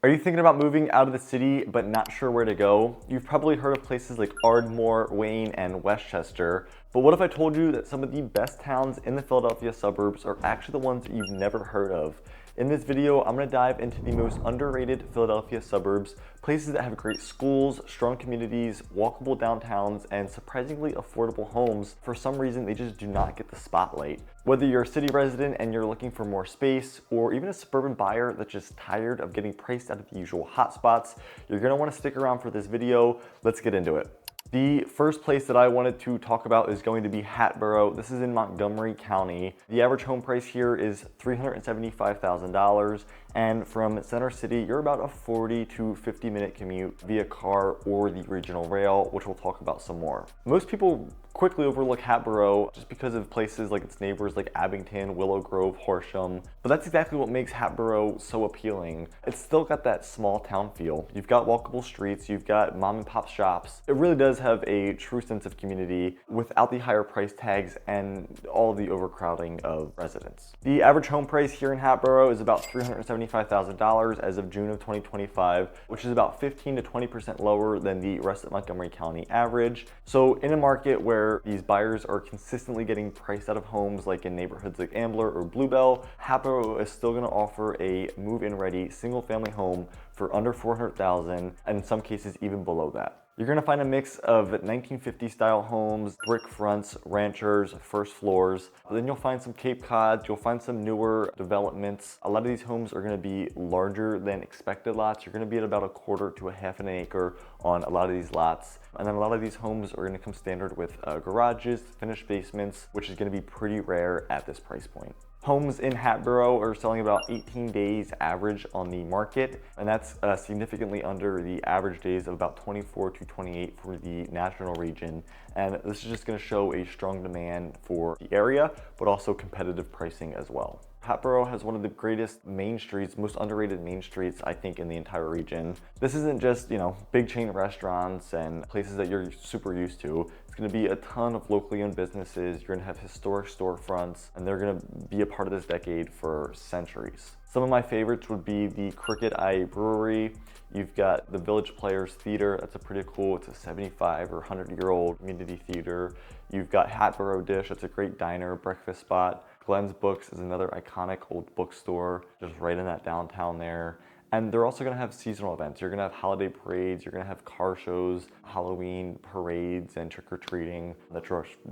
Are you thinking about moving out of the city but not sure where to go? You've probably heard of places like Ardmore, Wayne, and Westchester. But what if I told you that some of the best towns in the Philadelphia suburbs are actually the ones that you've never heard of? In this video, I'm going to dive into the most underrated Philadelphia suburbs, places that have great schools, strong communities, walkable downtowns, and surprisingly affordable homes. For some reason, they just do not get the spotlight. Whether you're a city resident and you're looking for more space, or even a suburban buyer that's just tired of getting priced out of the usual hotspots, you're going to want to stick around for this video. Let's get into it. The first place that I wanted to talk about is going to be Hatboro. This is in Montgomery County. The average home price here is $375,000, and from Center City, you're about a 40 to 50 minute commute via car or the regional rail, which we'll talk about some more. Most people quickly overlook Hatboro just because of places like its neighbors like Abington, Willow Grove, Horsham, but that's exactly what makes Hatboro so appealing. It's still got that small town feel. You've got walkable streets, you've got mom and pop shops. It really does have a true sense of community without the higher price tags and all the overcrowding of residents. The average home price here in Hatboro is about $375,000 as of June of 2025, which is about 15 to 20% lower than the rest of Montgomery County average. So in a market where these buyers are consistently getting priced out of homes like in neighborhoods like Ambler or Bluebell, Hatboro is still going to offer a move-in ready single family home for under $400,000, and in some cases even below that. You're going to find a mix of 1950 style homes, brick fronts, ranchers, first floors. Then you'll find some Cape Cods, you'll find some newer developments. A lot of these homes are going to be larger than expected lots. You're going to be at about a quarter to a half an acre on a lot of these lots. And then a lot of these homes are going to come standard with garages, finished basements, which is going to be pretty rare at this price point. Homes in Hatboro are selling about 18 days average on the market, and that's significantly under the average days of about 24 to 28 for the national region. And this is just going to show a strong demand for the area, but also competitive pricing as well. Hatboro has one of the greatest main streets, most underrated main streets, I think, in the entire region. This isn't just, big chain restaurants and places that you're super used to. It's going to be a ton of locally owned businesses. You're going to have historic storefronts, and they're going to be a part of this decade for centuries. Some of my favorites would be the Crooked Eye Brewery. You've got the Village Players Theater. That's a pretty cool, it's a 75 or 100-year-old community theater. You've got Hatboro Dish. That's a great diner, breakfast spot. Glenn's Books is another iconic old bookstore just right in that downtown there. And they're also going to have seasonal events. You're going to have holiday parades, you're going to have car shows, Halloween parades, and trick-or-treating that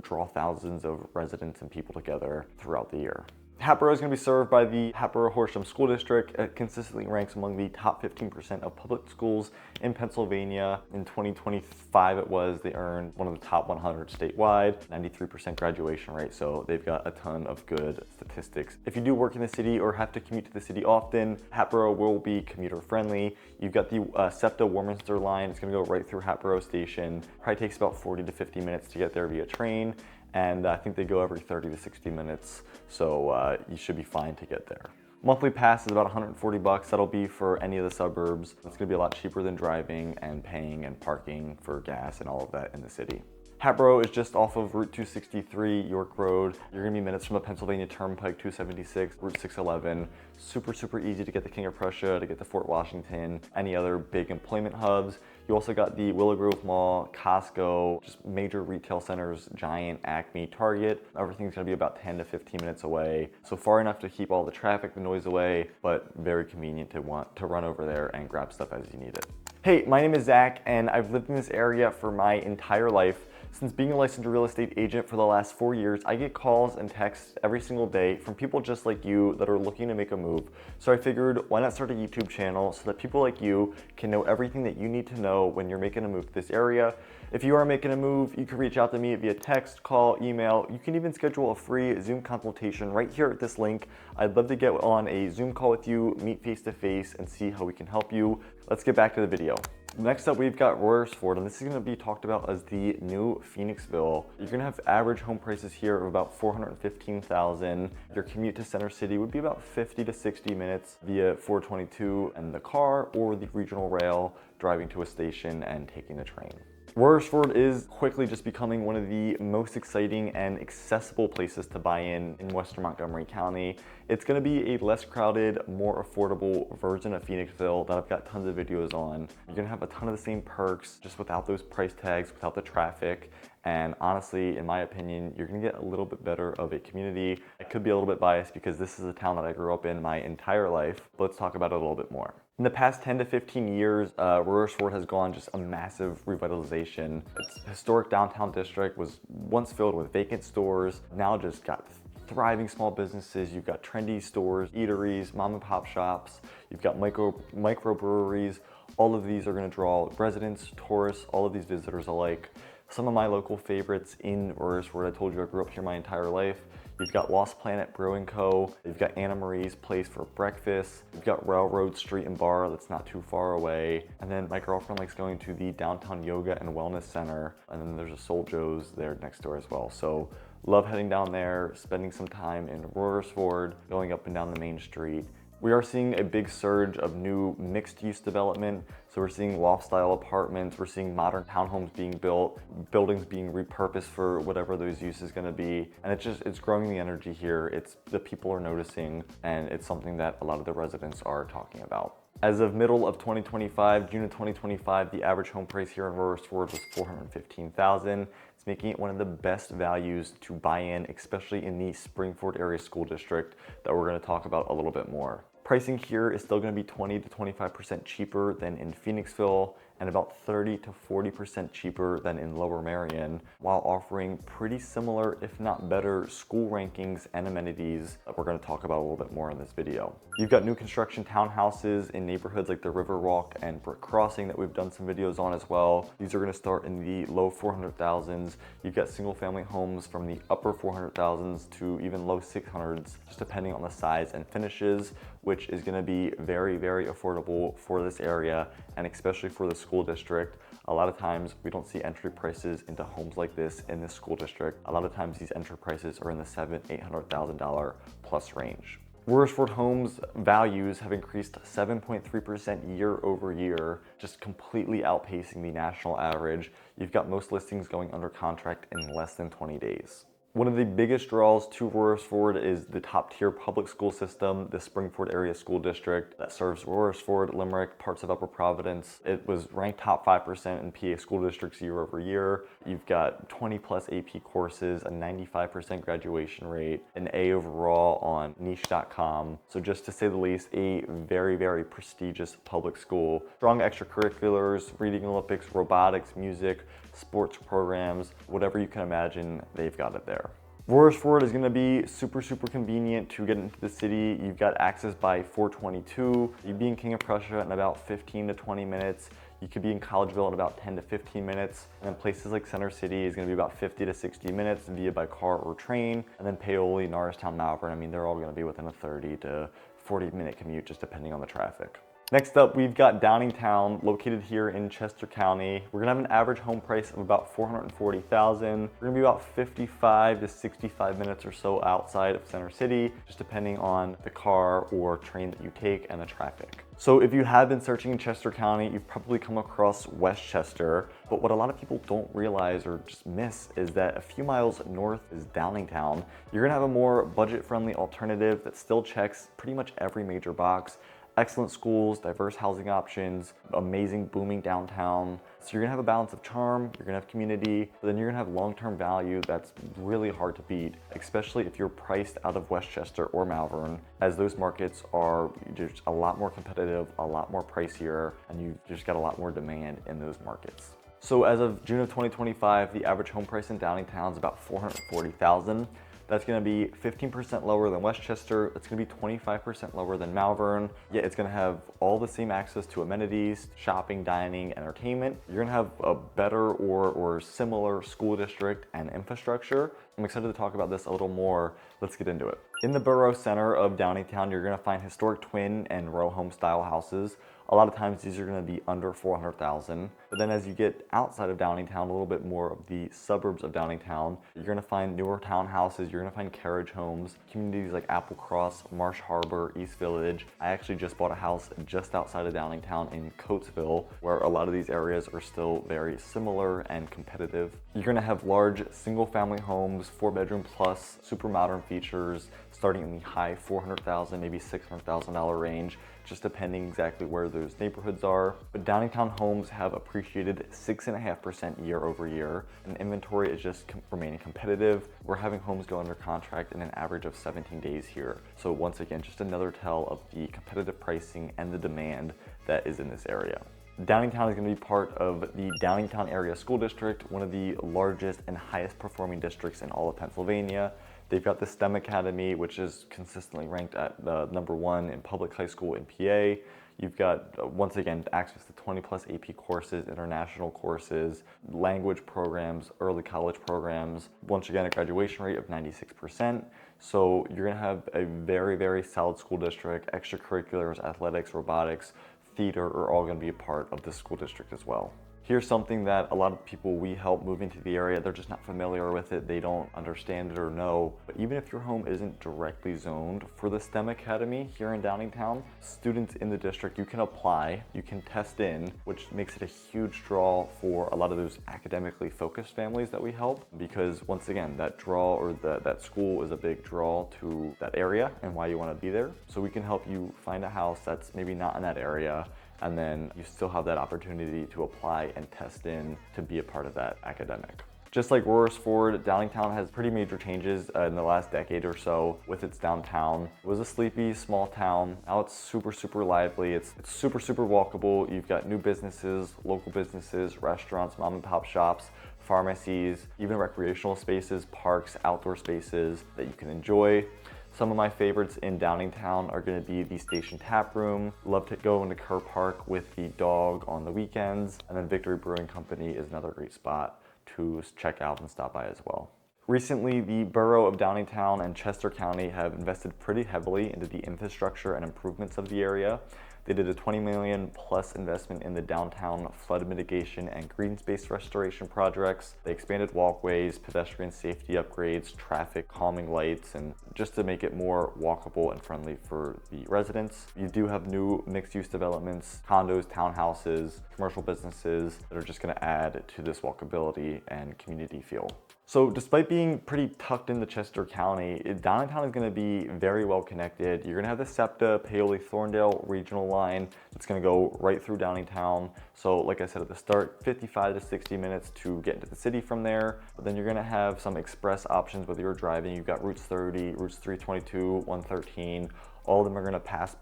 draw thousands of residents and people together throughout the year. Hatboro is going to be served by the Hatboro-Horsham School District. It consistently ranks among the top 15% of public schools in Pennsylvania. In 2025 they earned one of the top 100 statewide, 93% graduation rate, so they've got a ton of good statistics. If you do work in the city or have to commute to the city often, Hatboro will be commuter friendly. You've got the SEPTA Warminster line. It's going to go right through Hatboro Station. Probably takes about 40 to 50 minutes to get there via train. And I think they go every 30 to 60 minutes, so you should be fine to get there. Monthly pass is about $140. That'll be for any of the suburbs. It's gonna be a lot cheaper than driving and paying and parking for gas and all of that in the city. Hatboro is just off of Route 263, York Road. You're gonna be minutes from the Pennsylvania Turnpike 276, Route 611. Super easy to get to King of Prussia, to get to Fort Washington, any other big employment hubs. You also got the Willow Grove Mall, Costco, just major retail centers, Giant, Acme, Target. Everything's gonna be about 10 to 15 minutes away. So far enough to keep all the traffic, the noise away, but very convenient to want to run over there and grab stuff as you need it. Hey, my name is Zach, and I've lived in this area for my entire life. Since being a licensed real estate agent for the last 4 years, I get calls and texts every single day from people just like you that are looking to make a move. So I figured, why not start a YouTube channel so that people like you can know everything that you need to know when you're making a move to this area. If you are making a move, you can reach out to me via text, call, email. You can even schedule a free Zoom consultation right here at this link. I'd love to get on a Zoom call with you, meet face to face, and see how we can help you. Let's get back to the video. Next up, we've got Royersford, and this is going to be talked about as the new Phoenixville. You're going to have average home prices here of about $415,000. Your commute to Center City would be about 50 to 60 minutes via 422 and the car, or the regional rail, driving to a station and taking the train. Royersford is quickly just becoming one of the most exciting and accessible places to buy in Western Montgomery County. It's going to be a less crowded, more affordable version of Phoenixville that I've got tons of videos on. You're going to have a ton of the same perks, just without those price tags, without the traffic. And honestly, in my opinion, you're gonna get a little bit better of a community. I could be a little bit biased because this is a town that I grew up in my entire life, but let's talk about it a little bit more. In the past 10 to 15 years, Royersford has gone just a massive revitalization. Its historic downtown district was once filled with vacant stores, now just got thriving small businesses. You've got trendy stores, eateries, mom and pop shops. You've got microbreweries. All of these are gonna draw residents, tourists, all of these visitors alike. Some of my local favorites in Royersford, I told you I grew up here my entire life. You've got Lost Planet Brewing Co. You've got Anna Marie's Place for breakfast. You've got Railroad Street and Bar that's not too far away. And then my girlfriend likes going to the Downtown Yoga and Wellness Center. And then there's a Soul Joe's there next door as well. So love heading down there, spending some time in Royersford, going up and down the main street. We are seeing a big surge of new mixed-use development. So we're seeing loft-style apartments, we're seeing modern townhomes being built, buildings being repurposed for whatever those use is gonna be. And it's growing the energy here. The people are noticing, and it's something that a lot of the residents are talking about. As of middle of 2025, June of 2025, the average home price here in Royersford was $415,000. It's making it one of the best values to buy in, especially in the Springford area school district that we're gonna talk about a little bit more. Pricing here is still gonna be 20 to 25% cheaper than in Phoenixville and about 30 to 40% cheaper than in Lower Merion, while offering pretty similar, if not better, school rankings and amenities that we're gonna talk about a little bit more in this video. You've got new construction townhouses in neighborhoods like the Riverwalk and Brick Crossing that we've done some videos on as well. These are gonna start in the low 400,000s. You've got single family homes from the upper 400,000s to even low 600s, just depending on the size and finishes, which is gonna be very, very affordable for this area and especially for the school district. A lot of times we don't see entry prices into homes like this in this school district. A lot of times these entry prices are in the $700,000-800,000 plus range. Royersford homes values have increased 7.3% year over year, just completely outpacing the national average. You've got most listings going under contract in less than 20 days. One of the biggest draws to Royersford is the top tier public school system, the Springford Area School District that serves Royersford, Limerick, parts of Upper Providence. It was ranked top 5% in PA school districts year over year. You've got 20 plus AP courses, a 95% graduation rate, an A overall on niche.com. So just to say the least, a very, very prestigious public school. Strong extracurriculars, reading Olympics, robotics, music, sports programs, whatever you can imagine, they've got it there. Royersford is gonna be super, super convenient to get into the city. You've got access by 422. You'd be in King of Prussia in about 15 to 20 minutes. You could be in Collegeville in about 10 to 15 minutes. And then places like Center City is gonna be about 50 to 60 minutes via by car or train. And then Paoli, Norristown, Malvern, I mean, they're all gonna be within a 30 to 40-minute commute, just depending on the traffic. Next up, we've got Downingtown, located here in Chester County. We're gonna have an average home price of about $440,000. We're gonna be about 55 to 65 minutes or so outside of Center City, just depending on the car or train that you take and the traffic. So if you have been searching in Chester County, you've probably come across Westchester, but what a lot of people don't realize or just miss is that a few miles north is Downingtown. You're gonna have a more budget-friendly alternative that still checks pretty much every major box. Excellent schools, diverse housing options, amazing booming downtown. So you're gonna have a balance of charm, you're gonna have community, but then you're gonna have long-term value that's really hard to beat, especially if you're priced out of Westchester or Malvern, as those markets are just a lot more competitive, a lot more pricier, and you've just got a lot more demand in those markets. So as of June of 2025, the average home price in Downingtown is about $440,000. That's gonna be 15% lower than Westchester. It's gonna be 25% lower than Malvern. Yet it's gonna have all the same access to amenities, shopping, dining, entertainment. You're gonna have a better or similar school district and infrastructure. I'm excited to talk about this a little more. Let's get into it. In the borough center of Downingtown, you're gonna find historic twin and row home style houses. A lot of times these are going to be under 400,000. But then as you get outside of Downingtown, a little bit more of the suburbs of Downingtown, you're going to find newer townhouses, you're going to find carriage homes, communities like Applecross, Marsh Harbor, East Village. I actually just bought a house just outside of Downingtown in Coatesville, where a lot of these areas are still very similar and competitive. You're going to have large single family homes, 4-bedroom plus, super modern features, starting in the high $400,000, maybe $600,000 range, just depending exactly where those neighborhoods are. But Downingtown homes have appreciated 6.5% year over year, and inventory is just remaining competitive. We're having homes go under contract in an average of 17 days here. So once again, just another tell of the competitive pricing and the demand that is in this area. Downingtown is going to be part of the Downingtown Area School District, one of the largest and highest performing districts in all of Pennsylvania. They've got the STEM Academy, which is consistently ranked at #1 in public high school in PA. You've got, once again, access to 20 plus AP courses, international courses, language programs, early college programs. Once again, a graduation rate of 96%. So you're gonna have a very, very solid school district. Extracurriculars, athletics, robotics, theater are all gonna be a part of this school district as well. Here's something that a lot of people we help move into the area, they're just not familiar with it, they don't understand it or know. But even if your home isn't directly zoned for the STEM Academy here in Downingtown, students in the district, you can apply, you can test in, which makes it a huge draw for a lot of those academically focused families that we help. Because once again, that draw or that school is a big draw to that area and why you want to be there. So we can help you find a house that's maybe not in that area, and then you still have that opportunity to apply and test in to be a part of that academic. Just like Royersford, Downingtown has pretty major changes in the last decade or so with its downtown. It was a sleepy, small town. Now it's super, super lively. It's super, super walkable. You've got new businesses, local businesses, restaurants, mom and pop shops, pharmacies, even recreational spaces, parks, outdoor spaces that you can enjoy. Some of my favorites in Downingtown are going to be the Station Tap Room. Love to go into Kerr Park with the dog on the weekends. And then Victory Brewing Company is another great spot to check out and stop by as well. Recently, the borough of Downingtown and Chester County have invested pretty heavily into the infrastructure and improvements of the area. They did a $20 million plus investment in the downtown flood mitigation and green space restoration projects. They expanded walkways, pedestrian safety upgrades, traffic calming lights, and just to make it more walkable and friendly for the residents. You do have new mixed-use developments, condos, townhouses, commercial businesses that are just going to add to this walkability and community feel. So despite being pretty tucked into Chester County, Downingtown is going to be very well connected. You're going to have the SEPTA Paoli Thorndale regional line that's going to go right through Downingtown. So like I said at the start, 55 to 60 minutes to get into the city from there. But then you're going to have some express options whether you're driving. You've got routes 30, routes 322, 113. All of them are going to pass,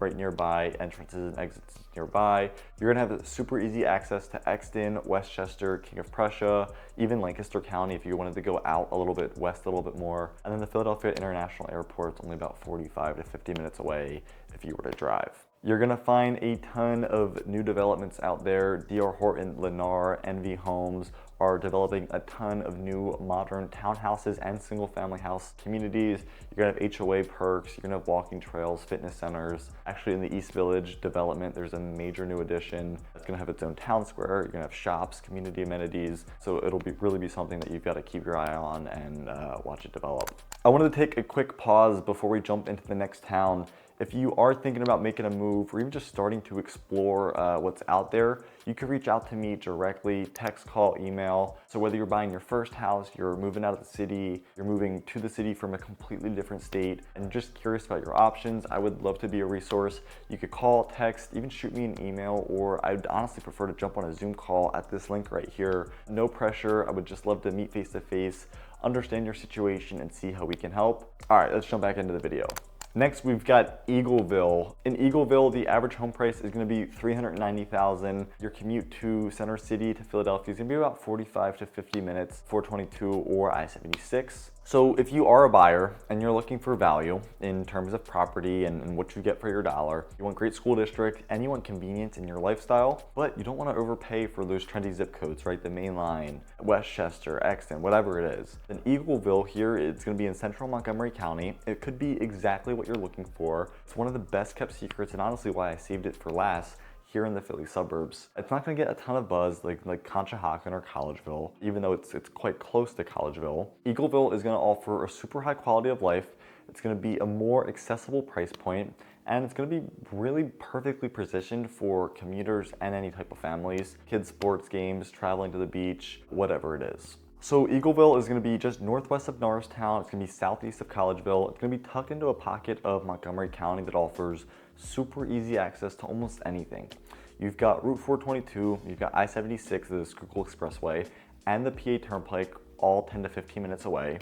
right nearby, entrances and exits nearby. You're going to have super easy access to Exton, Westchester, King of Prussia, even Lancaster County if you wanted to go out a little bit west a little bit more. And then the Philadelphia International Airport is only about 45 to 50 minutes away if you were to drive. You're gonna find a ton of new developments out there. D.R. Horton, Lennar, NV Homes are developing a ton of new modern townhouses and single family house communities. You're gonna have HOA perks, you're gonna have walking trails, fitness centers. Actually in the East Village development, there's a major new addition. It's gonna have its own town square. You're gonna have shops, community amenities. So it'll really be something that you've gotta keep your eye on and watch it develop. I wanted to take a quick pause before we jump into the next town. If you are thinking about making a move or even just starting to explore what's out there, you can reach out to me directly, text, call, email. So whether you're buying your first house, you're moving out of the city, you're moving to the city from a completely different state, and just curious about your options, I would love to be a resource. You could call, text, even shoot me an email, or I'd honestly prefer to jump on a Zoom call at this link right here. No pressure, I would just love to meet face to face, understand your situation, and see how we can help. All right, let's jump back into the video. Next, we've got Eagleville. In Eagleville, the average home price is going to be $390,000. Your commute to Center City to Philadelphia is going to be about 45 to 50 minutes, 422 or I-76. So if you are a buyer and you're looking for value in terms of property and what you get for your dollar, you want great school district and you want convenience in your lifestyle, but you don't want to overpay for those trendy zip codes, right? The main line, Westchester, Exton, whatever it is. Then Eagleville here, it's going to be in central Montgomery County. It could be exactly what you're looking for. It's one of the best kept secrets and honestly why I saved it for last here in the Philly suburbs. It's not gonna get a ton of buzz like Conshohocken or Collegeville, even though it's quite close to Collegeville. Eagleville is gonna offer a super high quality of life. It's gonna be a more accessible price point, and it's gonna be really perfectly positioned for commuters and any type of families, kids' sports games, traveling to the beach, whatever it is. So Eagleville is going to be just northwest of Norristown. It's going to be southeast of Collegeville. It's going to be tucked into a pocket of Montgomery County that offers super easy access to almost anything. You've got Route 422, you've got I-76, the Schuylkill Expressway, and the PA Turnpike, all 10 to 15 minutes away.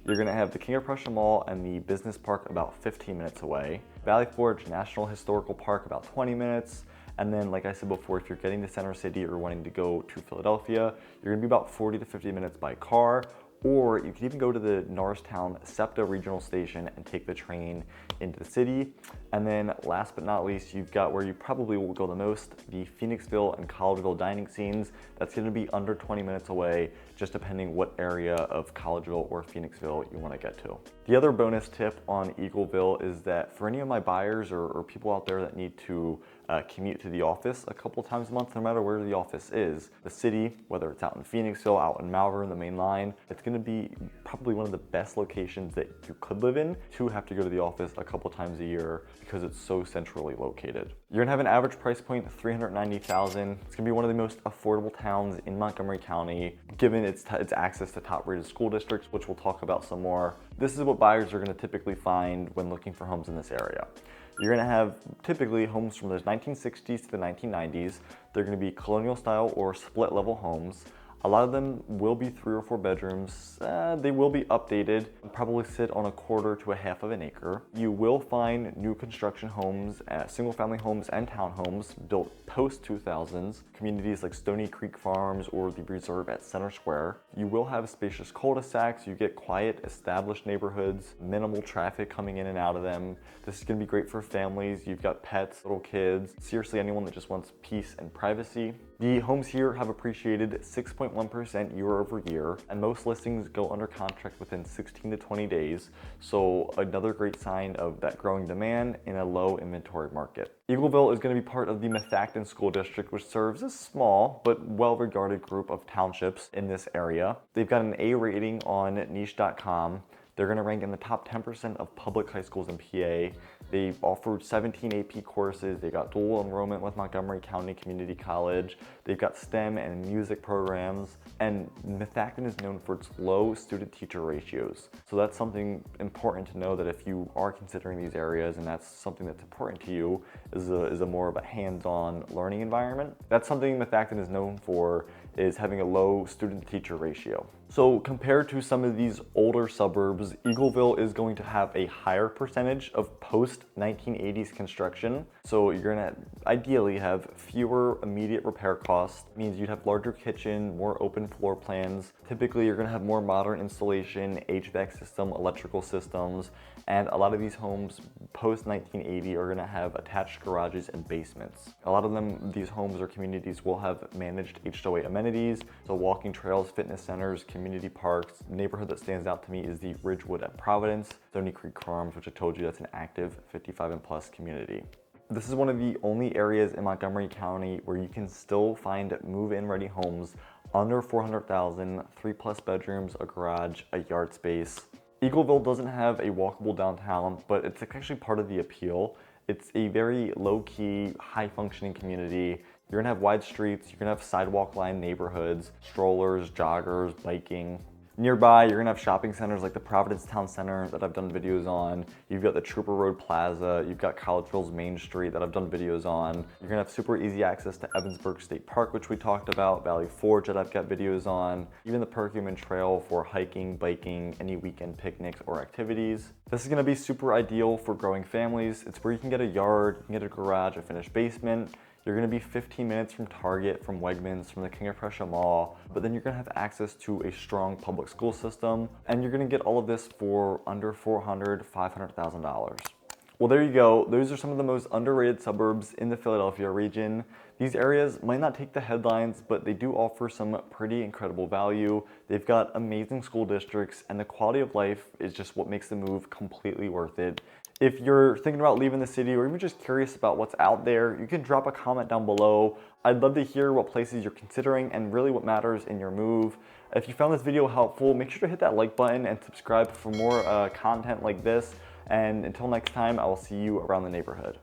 You're going to have the King of Prussia Mall and the Business Park about 15 minutes away. Valley Forge National Historical Park about 20 minutes. And then, like I said before, if you're getting to Center City or wanting to go to Philadelphia, you're gonna be about 40 to 50 minutes by car, or you can even go to the Norristown SEPTA Regional Station and take the train into the city. And then last but not least, you've got where you probably will go the most, the Phoenixville and Collegeville dining scenes. That's gonna be under 20 minutes away, just depending what area of Collegeville or Phoenixville you wanna get to. The other bonus tip on Eagleville is that for any of my buyers or people out there that need to commute to the office a couple times a month, no matter where the office is, the city, whether it's out in Phoenixville, out in Malvern, the main line, it's gonna be probably one of the best locations that you could live in to have to go to the office a couple times a year because it's so centrally located. You're gonna have an average price point of $390,000. It's gonna be one of the most affordable towns in Montgomery County, given its access to top-rated school districts, which we'll talk about some more. This is what buyers are gonna typically find when looking for homes in this area. You're gonna have typically homes from the 1960s to the 1990s. They're gonna be colonial style or split level homes. A lot of them will be 3 or 4 bedrooms. They will be updated, probably sit on a quarter to a half of an acre. You will find new construction homes, single family homes and townhomes built post 2000s, communities like Stony Creek Farms or the Reserve at Center Square. You will have spacious cul-de-sacs. You get quiet, established neighborhoods, minimal traffic coming in and out of them. This is gonna be great for families. You've got pets, little kids, seriously anyone that just wants peace and privacy. The homes here have appreciated 6.1% year over year, and most listings go under contract within 16 to 20 days. So another great sign of that growing demand in a low inventory market. Eagleville is going to be part of the Methacton School District, which serves a small but well-regarded group of townships in this area. They've got an A rating on niche.com. They're going to rank in the top 10% of public high schools in PA. They've offered 17 AP courses. They've got dual enrollment with Montgomery County Community College. They've got STEM and music programs. And Methacton is known for its low student-teacher ratios. So that's something important to know, that if you are considering these areas and that's something that's important to you, is a more of a hands-on learning environment. That's something Methacton is known for, is having a low student-teacher ratio. So compared to some of these older suburbs, Eagleville is going to have a higher percentage of post-1980s construction. So you're gonna ideally have fewer immediate repair costs. It means you'd have larger kitchen, more open floor plans. Typically you're gonna have more modern installation, HVAC system, electrical systems, and a lot of these homes post-1980 are gonna have attached garages and basements. A lot of them, these homes or communities will have managed HOA amenities, so walking trails, fitness centers, community parks. Neighborhood that stands out to me is the Ridgewood at Providence, Stony Creek Farms, which I told you that's an active 55 and plus community. This is one of the only areas in Montgomery County where you can still find move-in ready homes under 400,000, 3+ bedrooms, a garage, a yard space. Eagleville doesn't have a walkable downtown, but it's actually part of the appeal. It's a very low-key, high-functioning community. You're gonna have wide streets, you're gonna have sidewalk-lined neighborhoods, strollers, joggers, biking. Nearby, you're gonna have shopping centers like the Providence Town Center that I've done videos on. You've got the Trooper Road Plaza. You've got Collegeville's Main Street that I've done videos on. You're gonna have super easy access to Evansburg State Park, which we talked about, Valley Forge that I've got videos on, even the Perkiomen Trail for hiking, biking, any weekend picnics or activities. This is gonna be super ideal for growing families. It's where you can get a yard, you can get a garage, a finished basement. You're gonna be 15 minutes from Target, from Wegmans, from the King of Prussia Mall, but then you're gonna have access to a strong public school system, and you're gonna get all of this for under $400,000, $500,000. Well, there you go. Those are some of the most underrated suburbs in the Philadelphia region. These areas might not take the headlines, but they do offer some pretty incredible value. They've got amazing school districts, and the quality of life is just what makes the move completely worth it. If you're thinking about leaving the city or even just curious about what's out there, you can drop a comment down below. I'd love to hear what places you're considering and really what matters in your move. If you found this video helpful, make sure to hit that like button and subscribe for more content like this. And until next time, I will see you around the neighborhood.